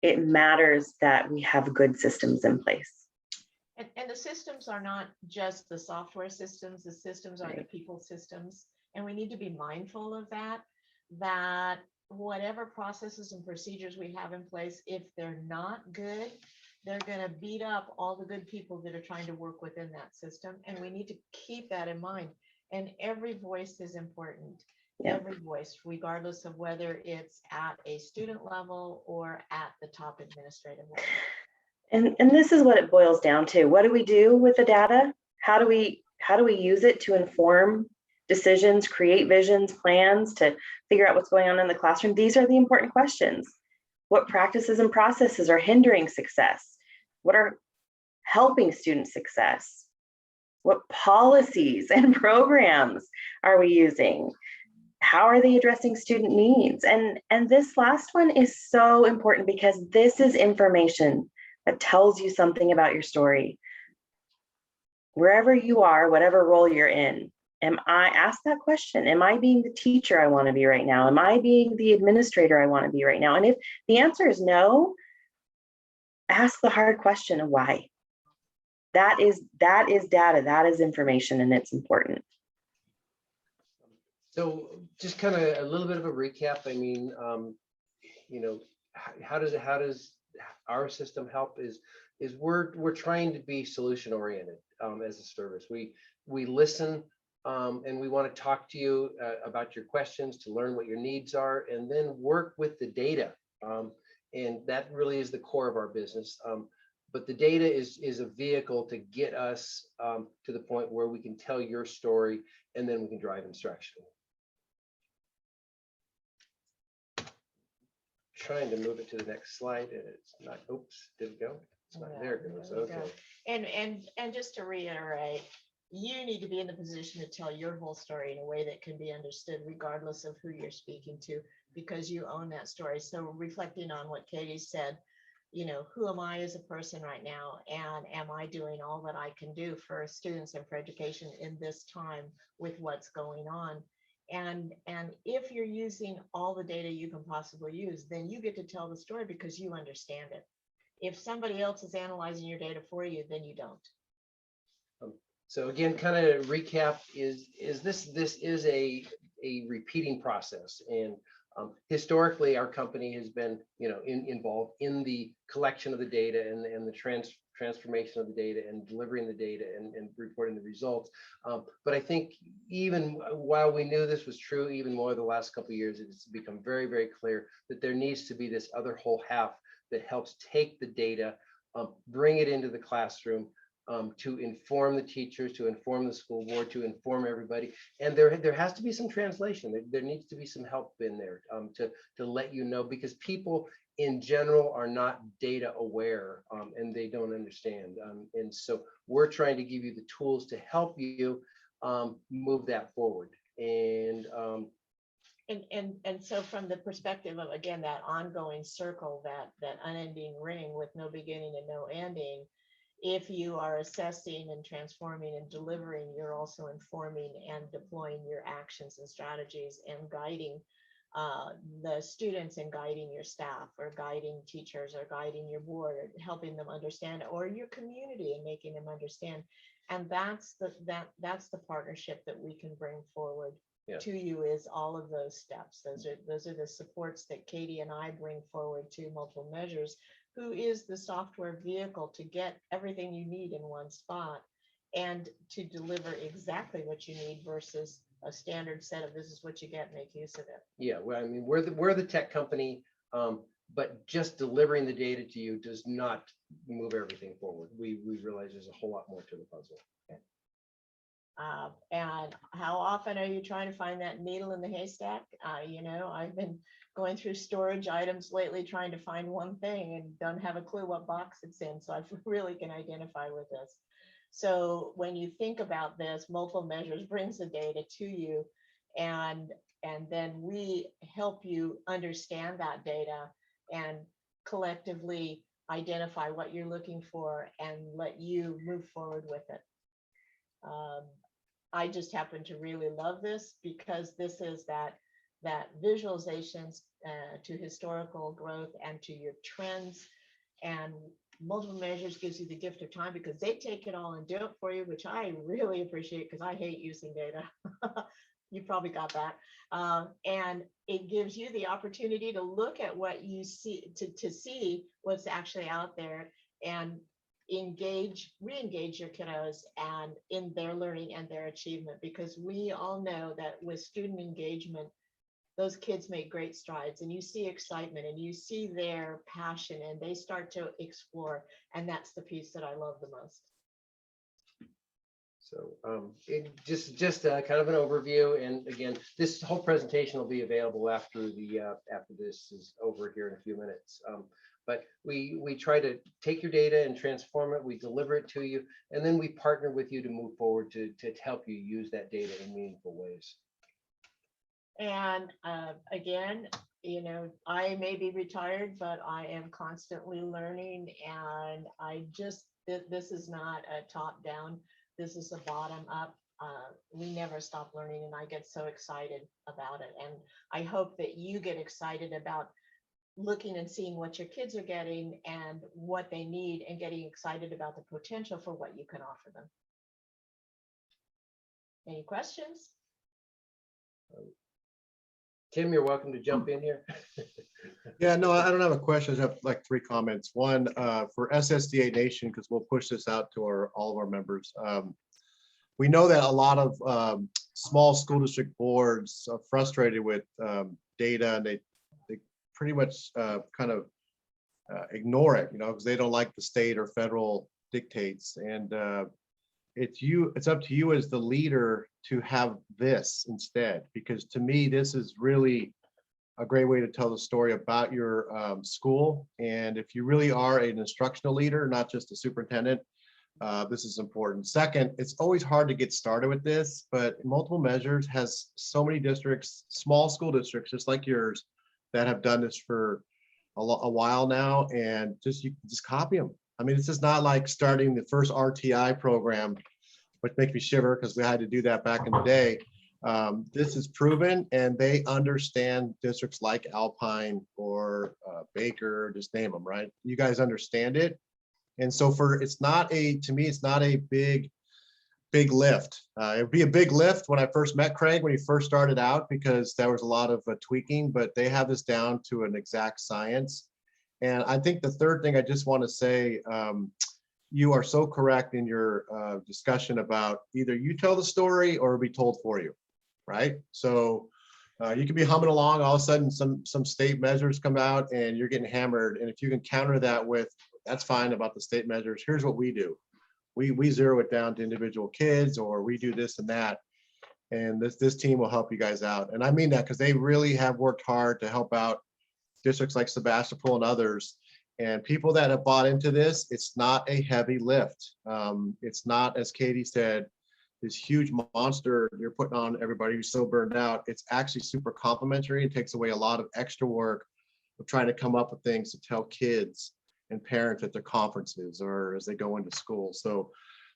it matters that we have good systems in place. And the systems are not just the software systems, the systems are the people systems. And we need to be mindful of that whatever processes and procedures we have in place, if they're not good, they're going to beat up all the good people that are trying to work within that system. And we need to keep that in mind. And every voice is important. Yeah. Every voice, regardless of whether it's at a student level or at the top administrative level. And this is what it boils down to. What do we do with the data? How do we use it to inform decisions, create visions, plans, to figure out what's going on in the classroom? These are the important questions. What practices and processes are hindering success? What are helping student success? What policies and programs are we using? How are they addressing student needs? And this last one is so important because this is information that tells you something about your story. Wherever you are, whatever role you're in, ask that question. Am I being the teacher I want to be right now? Am I being the administrator I want to be right now? And if the answer is no, ask the hard question of why. That is data, that is information, and it's important. So just kind of a little bit of a recap. I mean, you know, how does our system help? Is we're trying to be solution oriented as a service. We listen and we want to talk to you about your questions, to learn what your needs are, and then work with the data. And that really is the core of our business. But the data is a vehicle to get us to the point where we can tell your story, and then we can drive instruction. Trying to move it to the next slide, and it's not. Oops, did it go? It's not. There it goes. Okay. And just to reiterate, you need to be in the position to tell your whole story in a way that can be understood regardless of who you're speaking to, because you own that story. So reflecting on what Katie said, you know, who am I as a person right now? And am I doing all that I can do for students and for education in this time with what's going on? And if you're using all the data you can possibly use, then you get to tell the story because you understand it. If somebody else is analyzing your data for you, then you don't. So again, kind of recap is this is a repeating process, and historically our company has been, you know, involved in the collection of the data and the transformation of the data and delivering the data and reporting the results. But I think even while we knew this was true, even more the last couple of years, it's become very, very clear that there needs to be this other whole half that helps take the data, bring it into the classroom, to inform the teachers, to inform the school board, to inform everybody. And there has to be some translation. There needs to be some help in there to let you know, because people in general are not data aware, and they don't understand. And so we're trying to give you the tools to help you move that forward. And so from the perspective of, again, that ongoing circle, that unending ring with no beginning and no ending, if you are assessing and transforming and delivering, you're also informing and deploying your actions and strategies and guiding the students and guiding your staff or guiding teachers or guiding your board, or helping them understand, or your community and making them understand. And that's the partnership that we can bring forward to you, is all of those steps. Those are the supports that Katie and I bring forward to Multiple Measures, who is the software vehicle to get everything you need in one spot and to deliver exactly what you need versus a standard set of this is what you get, make use of it. yeah, well, I mean, we're the tech company, but just delivering the data to you does not move everything forward. We realize there's a whole lot more to the puzzle. And how often are you trying to find that needle in the haystack? You know, I've been going through storage items lately trying to find one thing and don't have a clue what box it's in. So I really can identify with this. So when you think about this, Multiple Measures brings the data to you and then we help you understand that data and collectively identify what you're looking for and let you move forward with it. I just happen to really love this because this is that visualizations to historical growth and to your trends, and multiple measures gives you the gift of time because they take it all and do it for you, which I really appreciate because I hate using data. You probably got that. And it gives you the opportunity to look at what you see, to see what's actually out there and re-engage your kiddos and in their learning and their achievement, because we all know that with student engagement, those kids make great strides and you see excitement and you see their passion and they start to explore. And that's the piece that I love the most. So just kind of an overview. And again, this whole presentation will be available after after this is over here in a few minutes. But we try to take your data and transform it. We deliver it to you, and then we partner with you to move forward to help you use that data in meaningful ways. And again, you know, I may be retired, but I am constantly learning. And this is not a top down. This is a bottom up. We never stop learning, and I get so excited about it. And I hope that you get excited about looking and seeing what your kids are getting and what they need, and getting excited about the potential for what you can offer them. Any questions? Tim, you're welcome to jump in here. Yeah, no, I don't have a question. I have like 3 comments. One, for SSDA Nation, because we'll push this out to all of our members. We know that a lot of small school district boards are frustrated with data, and they pretty much kind of ignore it, you know, because they don't like the state or federal dictates. And it's up to you as the leader to have this instead, because to me, this is really a great way to tell the story about your school. And if you really are an instructional leader, not just a superintendent, this is important. Second, it's always hard to get started with this, but multiple measures has so many districts, small school districts, just like yours, that have done this for a while now, and you just copy them. I mean, it's just not like starting the first RTI program, which makes me shiver because we had to do that back in the day. This is proven, and they understand districts like Alpine or Baker, just name them, right? You guys understand it. And so to me, it's not a big lift. It would be a big lift when I first met Craig, when he first started out, because there was a lot of tweaking, but they have this down to an exact science. And I think the third thing I just want to say, you are so correct in your discussion about either you tell the story or be told for you, right? So you can be humming along, all of a sudden some state measures come out and you're getting hammered. And if you can counter that with, that's fine about the state measures, here's what we do. We zero it down to individual kids, or we do this and that. And this team will help you guys out. And I mean that because they really have worked hard to help out districts like Sebastopol and others. And people that have bought into this, it's not a heavy lift. It's not, as Katie said, this huge monster you're putting on everybody who's so burned out. It's actually super complimentary. It takes away a lot of extra work of trying to come up with things to tell kids and parents at their conferences or as they go into school. So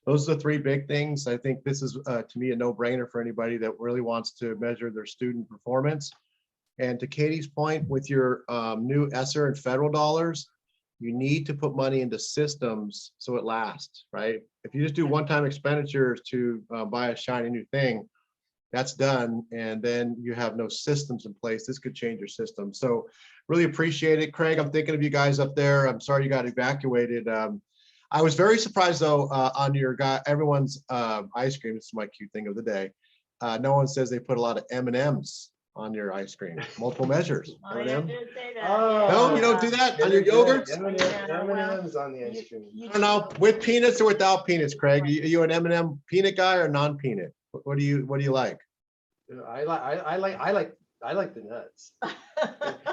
those are the 3 big things. I think this is, to me, a no-brainer for anybody that really wants to measure their student performance. And to Katie's point, with your new ESSER and federal dollars, you need to put money into systems so it lasts, right? If you just do one-time expenditures to buy a shiny new thing, that's done, and then you have no systems in place. This could change your system. So really appreciate it. Craig, I'm thinking of you guys up there. I'm sorry you got evacuated. I was very surprised though on everyone's ice cream. This is my cute thing of the day. No one says they put a lot of M&Ms on your ice cream. Multiple measures. I M&M. did say that. Oh. No, you don't do that on your yogurts? M&Ms on the ice cream. I don't know, with peanuts or without peanuts, Craig. Are you an M&M peanut guy or non-peanut? What do you like? I like the nuts.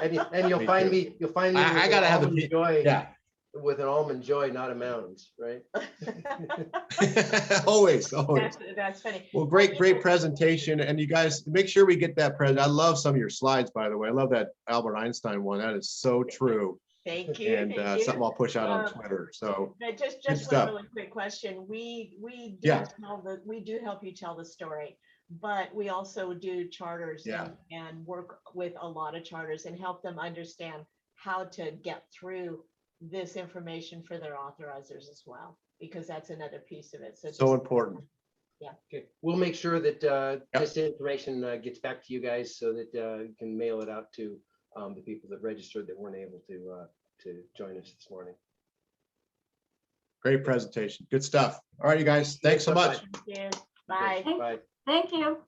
And you'll find me. I gotta have the enjoy. Yeah. with an almond joy, not a mountains, right? Always. That's funny. Well, great presentation. And you guys, make sure we get that present. I love some of your slides, by the way. I love that Albert Einstein one. That is so true. Thank you. And thank you. something I'll push out on Um, Twitter. So But just one stuff. really quick question. We do Yeah. we do help you tell the story, but we also do charters Yeah. and work with a lot of charters and help them understand how to get through this information for their authorizers as well, because that's another piece of it. So so just- important. Okay, we'll make sure that Yep. this information gets back to you guys so that you can mail it out to the people that registered that weren't able to join us this morning. Great presentation. Good stuff. All right, you guys. Thanks so much. Thank you. Okay, Bye. Bye. Thank you.